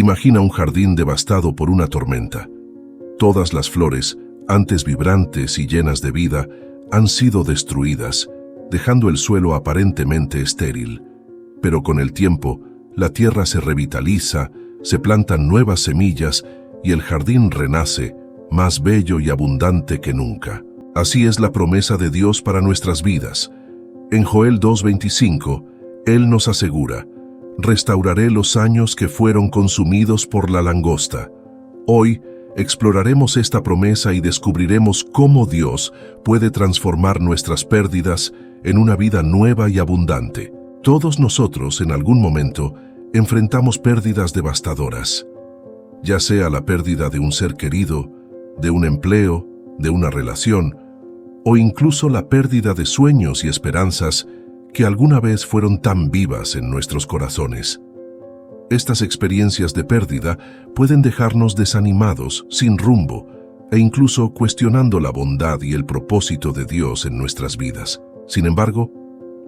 Imagina un jardín devastado por una tormenta. Todas las flores, antes vibrantes y llenas de vida, han sido destruidas, dejando el suelo aparentemente estéril. Pero con el tiempo, la tierra se revitaliza, se plantan nuevas semillas y el jardín renace, más bello y abundante que nunca. Así es la promesa de Dios para nuestras vidas. En Joel 2:25, Él nos asegura: restauraré los años que fueron consumidos por la langosta. Hoy exploraremos esta promesa y descubriremos cómo Dios puede transformar nuestras pérdidas en una vida nueva y abundante. Todos nosotros, en algún momento, enfrentamos pérdidas devastadoras, ya sea la pérdida de un ser querido, de un empleo, de una relación, o incluso la pérdida de sueños y esperanzas que alguna vez fueron tan vivas en nuestros corazones. Estas experiencias de pérdida pueden dejarnos desanimados, sin rumbo, e incluso cuestionando la bondad y el propósito de Dios en nuestras vidas. Sin embargo,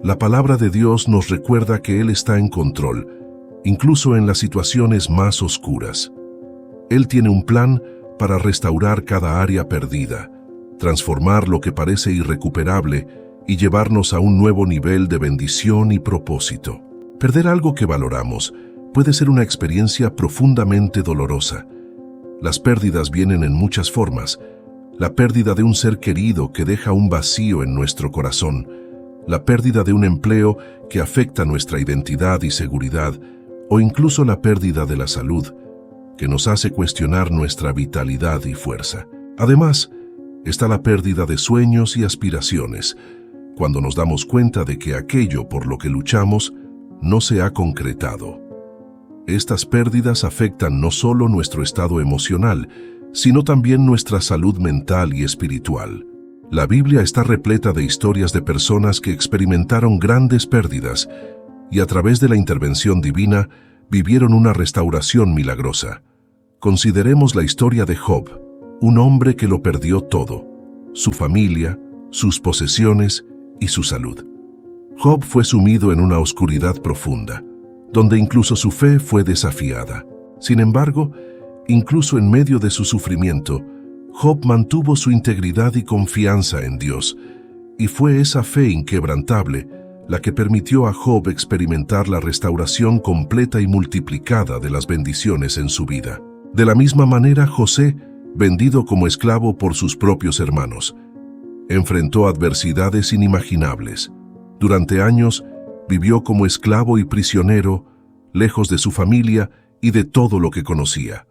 la palabra de Dios nos recuerda que Él está en control, incluso en las situaciones más oscuras. Él tiene un plan para restaurar cada área perdida, transformar lo que parece irrecuperable y llevarnos a un nuevo nivel de bendición y propósito. Perder algo que valoramos puede ser una experiencia profundamente dolorosa. Las pérdidas vienen en muchas formas. La pérdida de un ser querido que deja un vacío en nuestro corazón, la pérdida de un empleo que afecta nuestra identidad y seguridad, o incluso la pérdida de la salud, que nos hace cuestionar nuestra vitalidad y fuerza. Además, está la pérdida de sueños y aspiraciones, cuando nos damos cuenta de que aquello por lo que luchamos no se ha concretado. Estas pérdidas afectan no solo nuestro estado emocional, sino también nuestra salud mental y espiritual. La Biblia está repleta de historias de personas que experimentaron grandes pérdidas y a través de la intervención divina vivieron una restauración milagrosa. Consideremos la historia de Job, un hombre que lo perdió todo: su familia, sus posesiones y su salud. Job fue sumido en una oscuridad profunda, donde incluso su fe fue desafiada. Sin embargo, incluso en medio de su sufrimiento, Job mantuvo su integridad y confianza en Dios, y fue esa fe inquebrantable la que permitió a Job experimentar la restauración completa y multiplicada de las bendiciones en su vida. De la misma manera, José, vendido como esclavo por sus propios hermanos, enfrentó adversidades inimaginables. Durante años, vivió como esclavo y prisionero, lejos de su familia y de todo lo que conocía.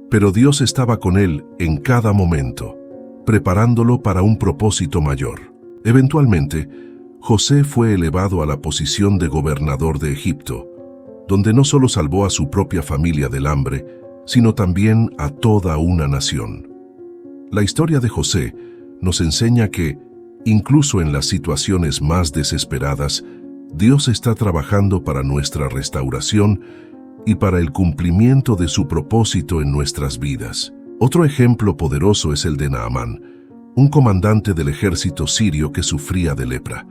Pero Dios estaba con él en cada momento, preparándolo para un propósito mayor. Eventualmente, José fue elevado a la posición de gobernador de Egipto, donde no solo salvó a su propia familia del hambre, sino también a toda una nación. La historia de José nos enseña que, incluso en las situaciones más desesperadas, Dios está trabajando para nuestra restauración y para el cumplimiento de su propósito en nuestras vidas. Otro ejemplo poderoso es el de Naamán, un comandante del ejército sirio que sufría de lepra.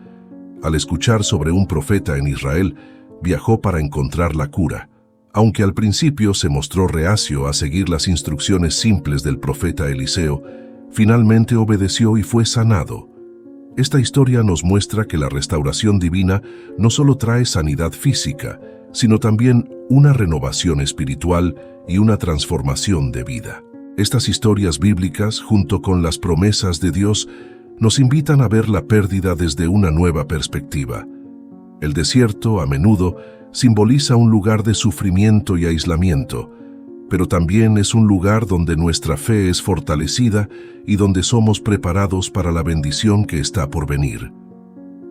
Al escuchar sobre un profeta en Israel, viajó para encontrar la cura. Aunque al principio se mostró reacio a seguir las instrucciones simples del profeta Eliseo, finalmente obedeció y fue sanado. Esta historia nos muestra que la restauración divina no solo trae sanidad física, sino también una renovación espiritual y una transformación de vida. Estas historias bíblicas, junto con las promesas de Dios, nos invitan a ver la pérdida desde una nueva perspectiva. El desierto, a menudo, simboliza un lugar de sufrimiento y aislamiento, pero también es un lugar donde nuestra fe es fortalecida y donde somos preparados para la bendición que está por venir.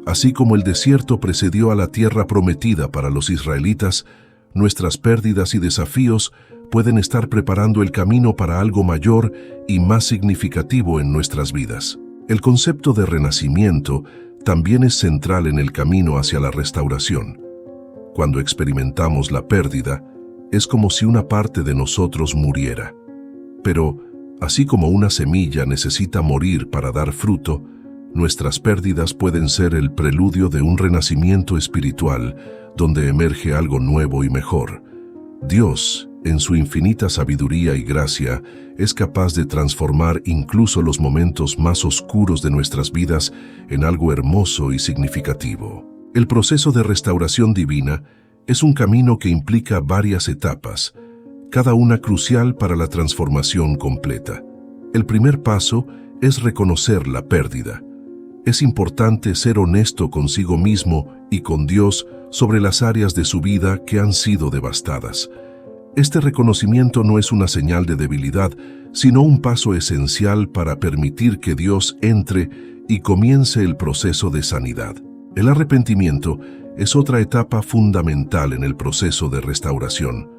Así como el desierto precedió a la tierra prometida para los israelitas, nuestras pérdidas y desafíos pueden estar preparando el camino para algo mayor y más significativo en nuestras vidas. El concepto de renacimiento también es central en el camino hacia la restauración. Cuando experimentamos la pérdida, es como si una parte de nosotros muriera. Pero, así como una semilla necesita morir para dar fruto, nuestras pérdidas pueden ser el preludio de un renacimiento espiritual donde emerge algo nuevo y mejor. Dios, en su infinita sabiduría y gracia, es capaz de transformar incluso los momentos más oscuros de nuestras vidas en algo hermoso y significativo. El proceso de restauración divina es un camino que implica varias etapas, cada una crucial para la transformación completa. El primer paso es reconocer la pérdida. Es importante ser honesto consigo mismo y con Dios sobre las áreas de su vida que han sido devastadas. Este reconocimiento no es una señal de debilidad, sino un paso esencial para permitir que Dios entre y comience el proceso de sanidad. El arrepentimiento es otra etapa fundamental en el proceso de restauración.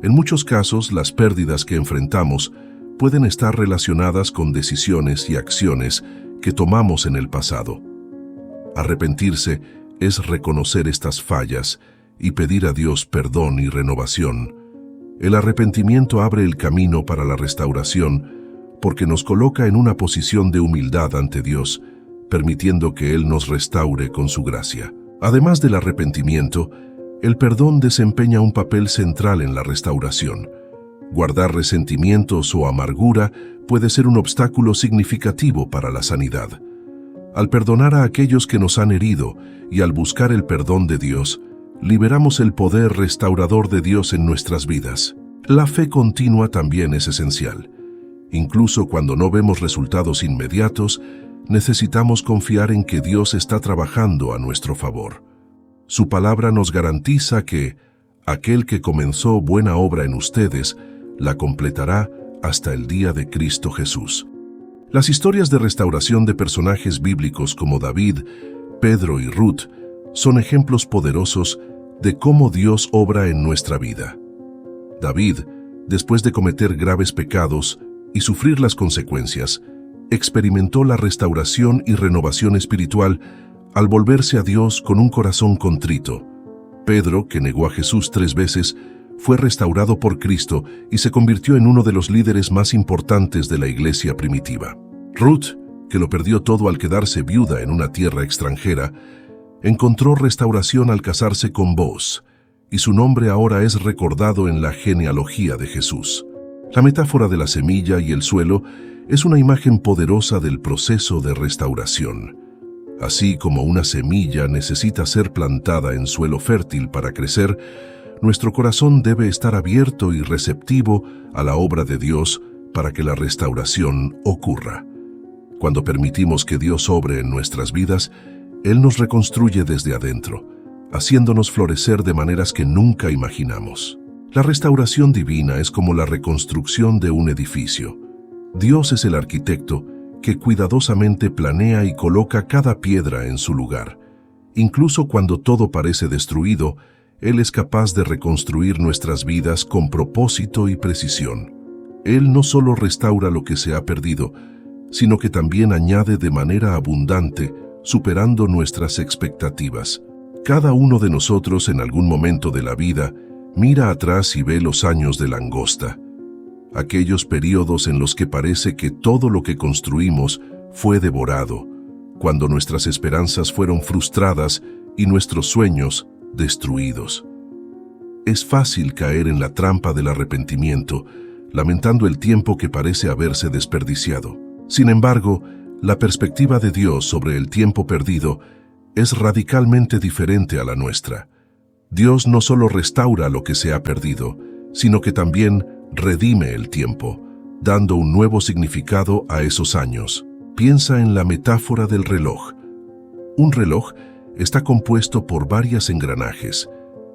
En muchos casos, las pérdidas que enfrentamos pueden estar relacionadas con decisiones y acciones que tomamos en el pasado. Arrepentirse es reconocer estas fallas y pedir a Dios perdón y renovación. El arrepentimiento abre el camino para la restauración porque nos coloca en una posición de humildad ante Dios, permitiendo que Él nos restaure con su gracia. Además del arrepentimiento, el perdón desempeña un papel central en la restauración. Guardar resentimientos o amargura puede ser un obstáculo significativo para la sanidad. Al perdonar a aquellos que nos han herido y al buscar el perdón de Dios, liberamos el poder restaurador de Dios en nuestras vidas. La fe continua también es esencial. Incluso cuando no vemos resultados inmediatos, necesitamos confiar en que Dios está trabajando a nuestro favor. Su palabra nos garantiza que aquel que comenzó buena obra en ustedes la completará hasta el día de Cristo Jesús. Las historias de restauración de personajes bíblicos como David, Pedro y Ruth son ejemplos poderosos de cómo Dios obra en nuestra vida. David, después de cometer graves pecados y sufrir las consecuencias, experimentó la restauración y renovación espiritual al volverse a Dios con un corazón contrito. Pedro, que negó a Jesús 3 veces, fue restaurado por Cristo y se convirtió en uno de los líderes más importantes de la iglesia primitiva. Ruth, que lo perdió todo al quedarse viuda en una tierra extranjera, encontró restauración al casarse con Boaz, y su nombre ahora es recordado en la genealogía de Jesús. La metáfora de la semilla y el suelo es una imagen poderosa del proceso de restauración. Así como una semilla necesita ser plantada en suelo fértil para crecer, nuestro corazón debe estar abierto y receptivo a la obra de Dios para que la restauración ocurra. Cuando permitimos que Dios obre en nuestras vidas, Él nos reconstruye desde adentro, haciéndonos florecer de maneras que nunca imaginamos. La restauración divina es como la reconstrucción de un edificio. Dios es el arquitecto que cuidadosamente planea y coloca cada piedra en su lugar. Incluso cuando todo parece destruido, Él es capaz de reconstruir nuestras vidas con propósito y precisión. Él no solo restaura lo que se ha perdido, sino que también añade de manera abundante, superando nuestras expectativas. Cada uno de nosotros en algún momento de la vida mira atrás y ve los años de langosta, aquellos períodos en los que parece que todo lo que construimos fue devorado, cuando nuestras esperanzas fueron frustradas y nuestros sueños destruidos. Es fácil caer en la trampa del arrepentimiento, lamentando el tiempo que parece haberse desperdiciado. Sin embargo, la perspectiva de Dios sobre el tiempo perdido es radicalmente diferente a la nuestra. Dios no solo restaura lo que se ha perdido, sino que también redime el tiempo, dando un nuevo significado a esos años. Piensa en la metáfora del reloj. Un reloj está compuesto por varias engranajes,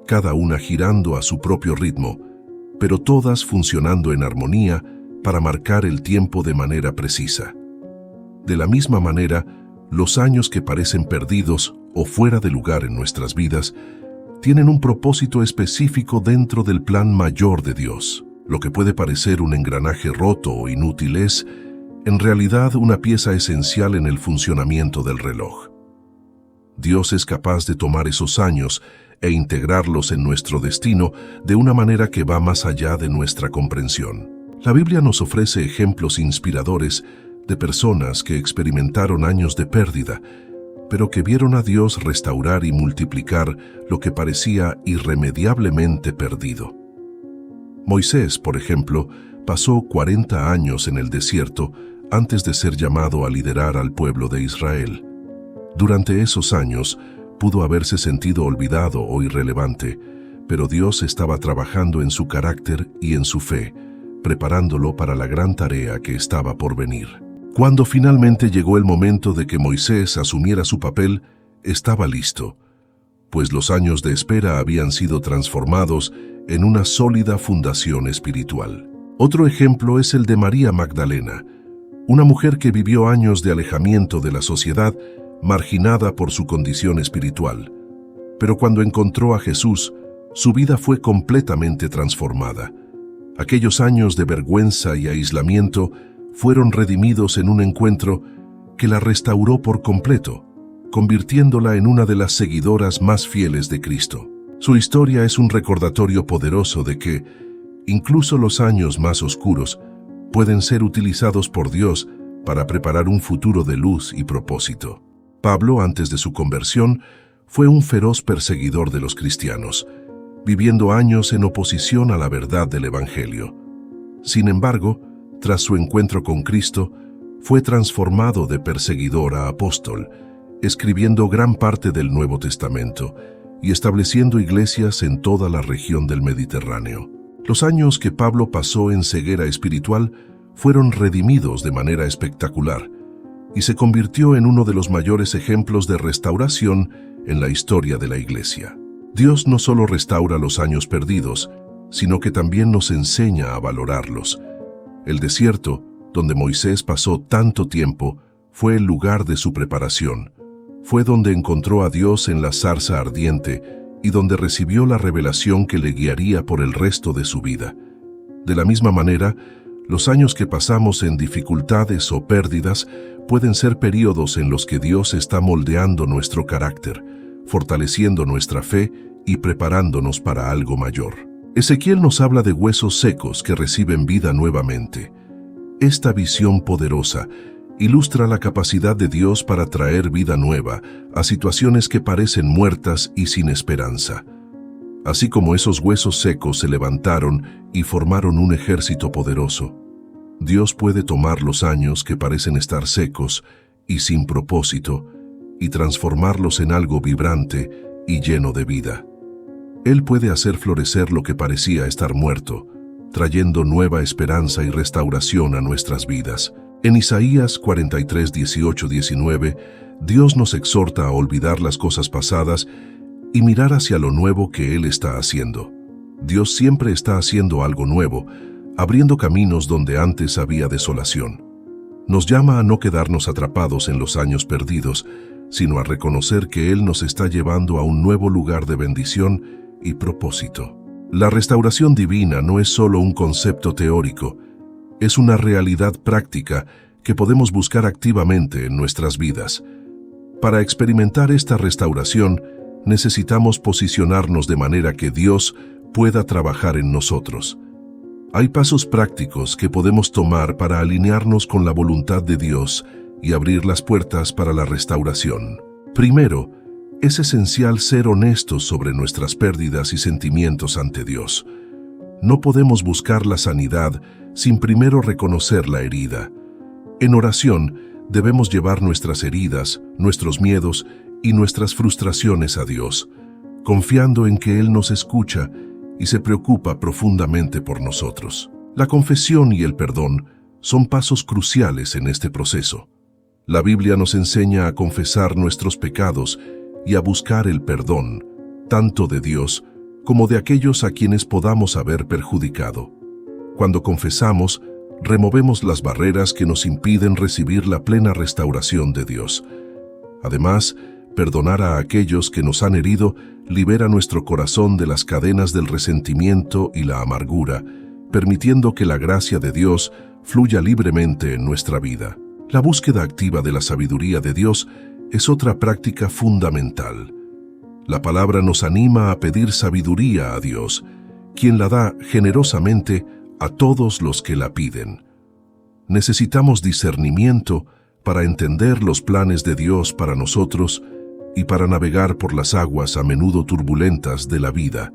cada una girando a su propio ritmo, pero todas funcionando en armonía para marcar el tiempo de manera precisa. De la misma manera, los años que parecen perdidos o fuera de lugar en nuestras vidas tienen un propósito específico dentro del plan mayor de Dios. Lo que puede parecer un engranaje roto o inútil es, en realidad, una pieza esencial en el funcionamiento del reloj. Dios es capaz de tomar esos años e integrarlos en nuestro destino de una manera que va más allá de nuestra comprensión. La Biblia nos ofrece ejemplos inspiradores de personas que experimentaron años de pérdida, pero que vieron a Dios restaurar y multiplicar lo que parecía irremediablemente perdido. Moisés, por ejemplo, pasó 40 años en el desierto antes de ser llamado a liderar al pueblo de Israel. Durante esos años, pudo haberse sentido olvidado o irrelevante, pero Dios estaba trabajando en su carácter y en su fe, preparándolo para la gran tarea que estaba por venir. Cuando finalmente llegó el momento de que Moisés asumiera su papel, estaba listo, pues los años de espera habían sido transformados en una sólida fundación espiritual. Otro ejemplo es el de María Magdalena, una mujer que vivió años de alejamiento de la sociedad, marginada por su condición espiritual. Pero cuando encontró a Jesús, su vida fue completamente transformada. Aquellos años de vergüenza y aislamiento fueron redimidos en un encuentro que la restauró por completo, convirtiéndola en una de las seguidoras más fieles de Cristo. Su historia es un recordatorio poderoso de que, incluso los años más oscuros, pueden ser utilizados por Dios para preparar un futuro de luz y propósito. Pablo, antes de su conversión, fue un feroz perseguidor de los cristianos, viviendo años en oposición a la verdad del Evangelio. Sin embargo, tras su encuentro con Cristo, fue transformado de perseguidor a apóstol, escribiendo gran parte del Nuevo Testamento y estableciendo iglesias en toda la región del Mediterráneo. Los años que Pablo pasó en ceguera espiritual fueron redimidos de manera espectacular y se convirtió en uno de los mayores ejemplos de restauración en la historia de la Iglesia. Dios no solo restaura los años perdidos, sino que también nos enseña a valorarlos. El desierto, donde Moisés pasó tanto tiempo, fue el lugar de su preparación. Fue donde encontró a Dios en la zarza ardiente y donde recibió la revelación que le guiaría por el resto de su vida. De la misma manera, los años que pasamos en dificultades o pérdidas pueden ser períodos en los que Dios está moldeando nuestro carácter, fortaleciendo nuestra fe y preparándonos para algo mayor. Ezequiel nos habla de huesos secos que reciben vida nuevamente. Esta visión poderosa ilustra la capacidad de Dios para traer vida nueva a situaciones que parecen muertas y sin esperanza. Así como esos huesos secos se levantaron y formaron un ejército poderoso, Dios puede tomar los años que parecen estar secos y sin propósito y transformarlos en algo vibrante y lleno de vida. Él puede hacer florecer lo que parecía estar muerto, trayendo nueva esperanza y restauración a nuestras vidas. En Isaías 43, 18, 19, Dios nos exhorta a olvidar las cosas pasadas y mirar hacia lo nuevo que Él está haciendo. Dios siempre está haciendo algo nuevo, abriendo caminos donde antes había desolación. Nos llama a no quedarnos atrapados en los años perdidos, sino a reconocer que Él nos está llevando a un nuevo lugar de bendición y propósito. La restauración divina no es solo un concepto teórico, es una realidad práctica que podemos buscar activamente en nuestras vidas. Para experimentar esta restauración, necesitamos posicionarnos de manera que Dios pueda trabajar en nosotros. Hay pasos prácticos que podemos tomar para alinearnos con la voluntad de Dios y abrir las puertas para la restauración. Primero, es esencial ser honestos sobre nuestras pérdidas y sentimientos ante Dios. No podemos buscar la sanidad sin primero reconocer la herida. En oración, debemos llevar nuestras heridas, nuestros miedos y nuestras frustraciones a Dios, confiando en que Él nos escucha y se preocupa profundamente por nosotros. La confesión y el perdón son pasos cruciales en este proceso. La Biblia nos enseña a confesar nuestros pecados y a buscar el perdón, tanto de Dios como de aquellos a quienes podamos haber perjudicado. Cuando confesamos, removemos las barreras que nos impiden recibir la plena restauración de Dios. Además, perdonar a aquellos que nos han herido libera nuestro corazón de las cadenas del resentimiento y la amargura, permitiendo que la gracia de Dios fluya libremente en nuestra vida. La búsqueda activa de la sabiduría de Dios es otra práctica fundamental. La palabra nos anima a pedir sabiduría a Dios, quien la da generosamente a todos los que la piden. Necesitamos discernimiento para entender los planes de Dios para nosotros y para navegar por las aguas a menudo turbulentas de la vida.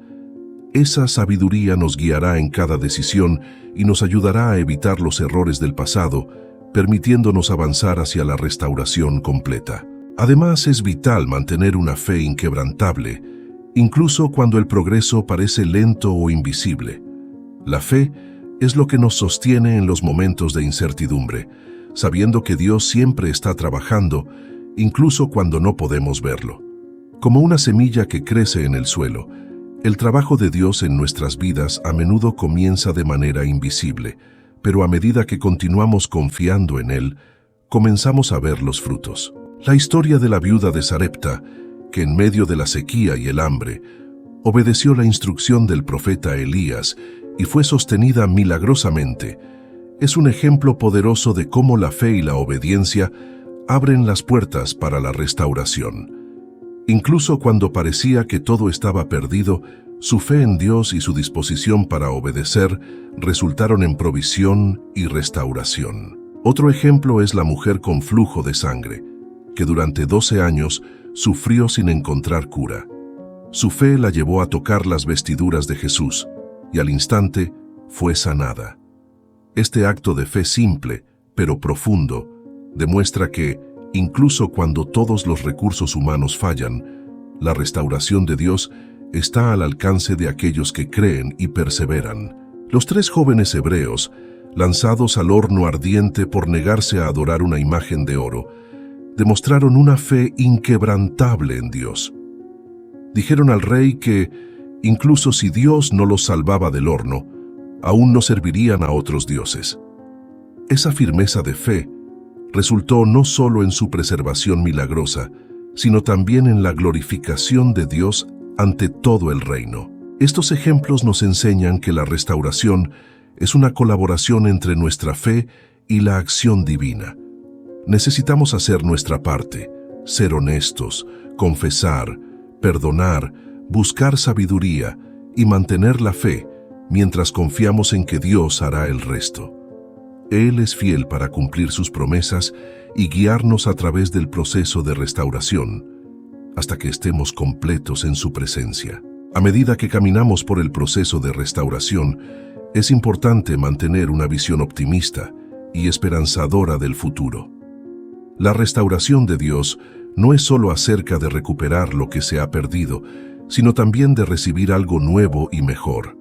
Esa sabiduría nos guiará en cada decisión y nos ayudará a evitar los errores del pasado, permitiéndonos avanzar hacia la restauración completa. Además, es vital mantener una fe inquebrantable, incluso cuando el progreso parece lento o invisible. La fe es lo que nos sostiene en los momentos de incertidumbre, sabiendo que Dios siempre está trabajando, incluso cuando no podemos verlo. Como una semilla que crece en el suelo, el trabajo de Dios en nuestras vidas a menudo comienza de manera invisible, pero a medida que continuamos confiando en Él, comenzamos a ver los frutos. La historia de la viuda de Sarepta, que en medio de la sequía y el hambre, obedeció la instrucción del profeta Elías y fue sostenida milagrosamente, es un ejemplo poderoso de cómo la fe y la obediencia abren las puertas para la restauración. Incluso cuando parecía que todo estaba perdido, su fe en Dios y su disposición para obedecer resultaron en provisión y restauración. Otro ejemplo es la mujer con flujo de sangre, que durante 12 años sufrió sin encontrar cura. Su fe la llevó a tocar las vestiduras de Jesús, y al instante fue sanada. Este acto de fe simple, pero profundo, demuestra que, incluso cuando todos los recursos humanos fallan, la restauración de Dios está al alcance de aquellos que creen y perseveran. Los 3 jóvenes hebreos, lanzados al horno ardiente por negarse a adorar una imagen de oro, demostraron una fe inquebrantable en Dios. Dijeron al rey que, incluso si Dios no los salvaba del horno, aún no servirían a otros dioses. Esa firmeza de fe resultó no solo en su preservación milagrosa, sino también en la glorificación de Dios ante todo el reino. Estos ejemplos nos enseñan que la restauración es una colaboración entre nuestra fe y la acción divina. Necesitamos hacer nuestra parte, ser honestos, confesar, perdonar, buscar sabiduría y mantener la fe mientras confiamos en que Dios hará el resto. Él es fiel para cumplir sus promesas y guiarnos a través del proceso de restauración, hasta que estemos completos en su presencia. A medida que caminamos por el proceso de restauración, es importante mantener una visión optimista y esperanzadora del futuro. La restauración de Dios no es solo acerca de recuperar lo que se ha perdido, sino también de recibir algo nuevo y mejor.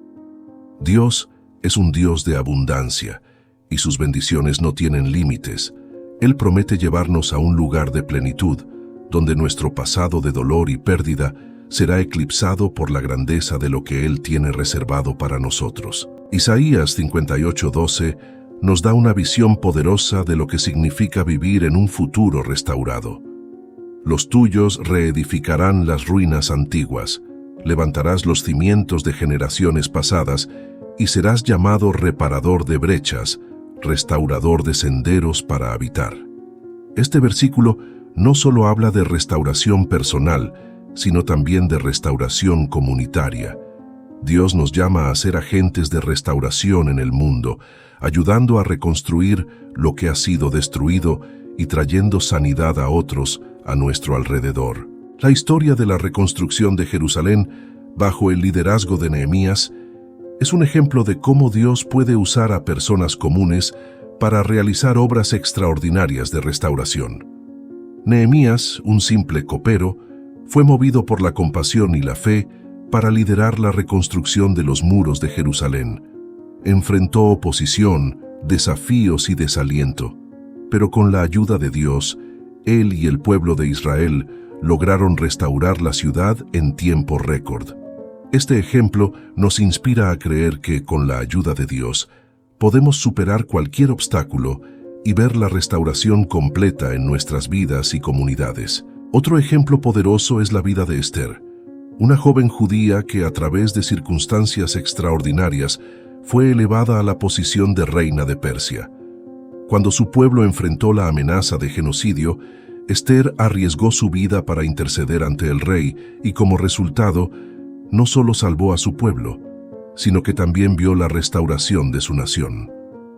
Dios es un Dios de abundancia, y sus bendiciones no tienen límites. Él promete llevarnos a un lugar de plenitud, donde nuestro pasado de dolor y pérdida será eclipsado por la grandeza de lo que Él tiene reservado para nosotros. Isaías 58:12 nos da una visión poderosa de lo que significa vivir en un futuro restaurado. Los tuyos reedificarán las ruinas antiguas, levantarás los cimientos de generaciones pasadas y serás llamado reparador de brechas, restaurador de senderos para habitar. Este versículo no solo habla de restauración personal, sino también de restauración comunitaria. Dios nos llama a ser agentes de restauración en el mundo, ayudando a reconstruir lo que ha sido destruido y trayendo sanidad a otros a nuestro alrededor. La historia de la reconstrucción de Jerusalén, bajo el liderazgo de Nehemías, es un ejemplo de cómo Dios puede usar a personas comunes para realizar obras extraordinarias de restauración. Nehemías, un simple copero, fue movido por la compasión y la fe para liderar la reconstrucción de los muros de Jerusalén. Enfrentó oposición, desafíos y desaliento, pero con la ayuda de Dios, él y el pueblo de Israel lograron restaurar la ciudad en tiempo récord. Este ejemplo nos inspira a creer que, con la ayuda de Dios, podemos superar cualquier obstáculo y ver la restauración completa en nuestras vidas y comunidades. Otro ejemplo poderoso es la vida de Esther, una joven judía que a través de circunstancias extraordinarias fue elevada a la posición de reina de Persia. Cuando su pueblo enfrentó la amenaza de genocidio, Esther arriesgó su vida para interceder ante el rey y, como resultado, no solo salvó a su pueblo, sino que también vio la restauración de su nación.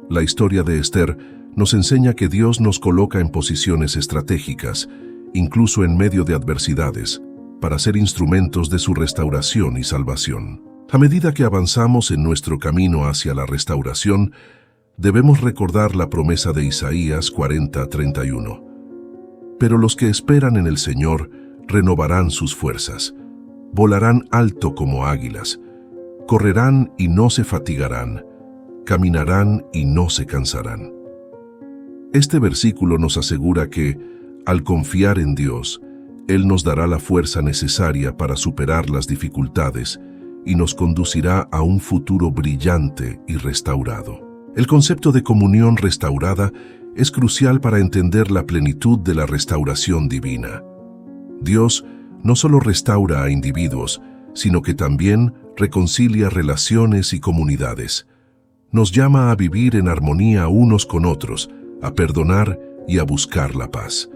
La historia de Esther nos enseña que Dios nos coloca en posiciones estratégicas, incluso en medio de adversidades, para ser instrumentos de su restauración y salvación. A medida que avanzamos en nuestro camino hacia la restauración, debemos recordar la promesa de Isaías 40:31. Pero los que esperan en el Señor renovarán sus fuerzas, volarán alto como águilas, correrán y no se fatigarán, caminarán y no se cansarán. Este versículo nos asegura que, al confiar en Dios, Él nos dará la fuerza necesaria para superar las dificultades y nos conducirá a un futuro brillante y restaurado. El concepto de comunión restaurada es crucial para entender la plenitud de la restauración divina. Dios no solo restaura a individuos, sino que también reconcilia relaciones y comunidades. Nos llama a vivir en armonía unos con otros, a perdonar y a buscar la paz.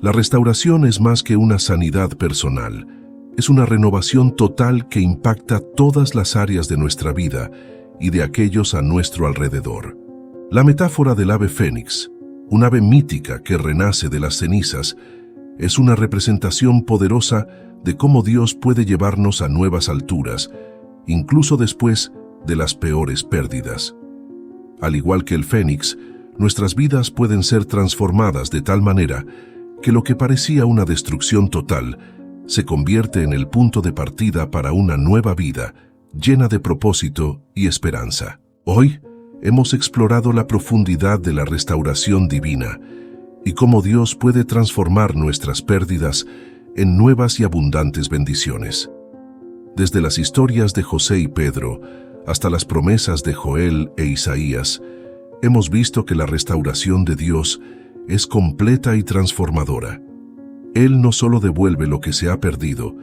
La restauración es más que una sanidad personal, es una renovación total que impacta todas las áreas de nuestra vida y de aquellos a nuestro alrededor. La metáfora del ave fénix, un ave mítica que renace de las cenizas, es una representación poderosa de cómo Dios puede llevarnos a nuevas alturas, incluso después de las peores pérdidas. Al igual que el fénix, nuestras vidas pueden ser transformadas de tal manera que lo que parecía una destrucción total se convierte en el punto de partida para una nueva vida, llena de propósito y esperanza. Hoy hemos explorado la profundidad de la restauración divina y cómo Dios puede transformar nuestras pérdidas en nuevas y abundantes bendiciones. Desde las historias de José y Pedro hasta las promesas de Joel e Isaías, hemos visto que la restauración de Dios es completa y transformadora. Él no solo devuelve lo que se ha perdido,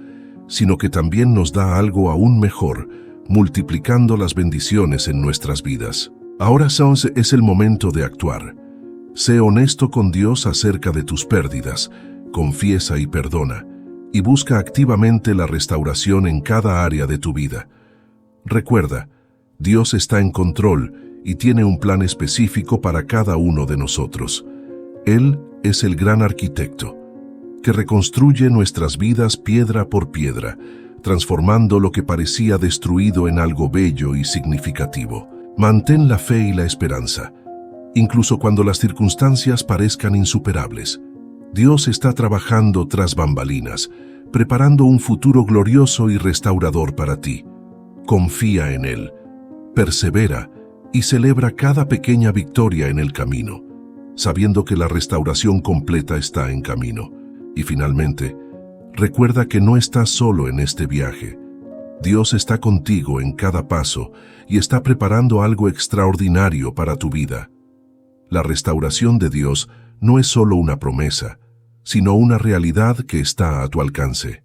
sino que también nos da algo aún mejor, multiplicando las bendiciones en nuestras vidas. Ahora es el momento de actuar. Sé honesto con Dios acerca de tus pérdidas, confiesa y perdona, y busca activamente la restauración en cada área de tu vida. Recuerda, Dios está en control y tiene un plan específico para cada uno de nosotros. Él es el gran arquitecto, que reconstruye nuestras vidas piedra por piedra, transformando lo que parecía destruido en algo bello y significativo. Mantén la fe y la esperanza, incluso cuando las circunstancias parezcan insuperables. Dios está trabajando tras bambalinas, preparando un futuro glorioso y restaurador para ti. Confía en Él, persevera y celebra cada pequeña victoria en el camino, sabiendo que la restauración completa está en camino. Y finalmente, recuerda que no estás solo en este viaje. Dios está contigo en cada paso y está preparando algo extraordinario para tu vida. La restauración de Dios no es solo una promesa, sino una realidad que está a tu alcance.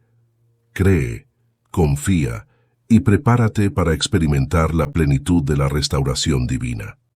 Cree, confía y prepárate para experimentar la plenitud de la restauración divina.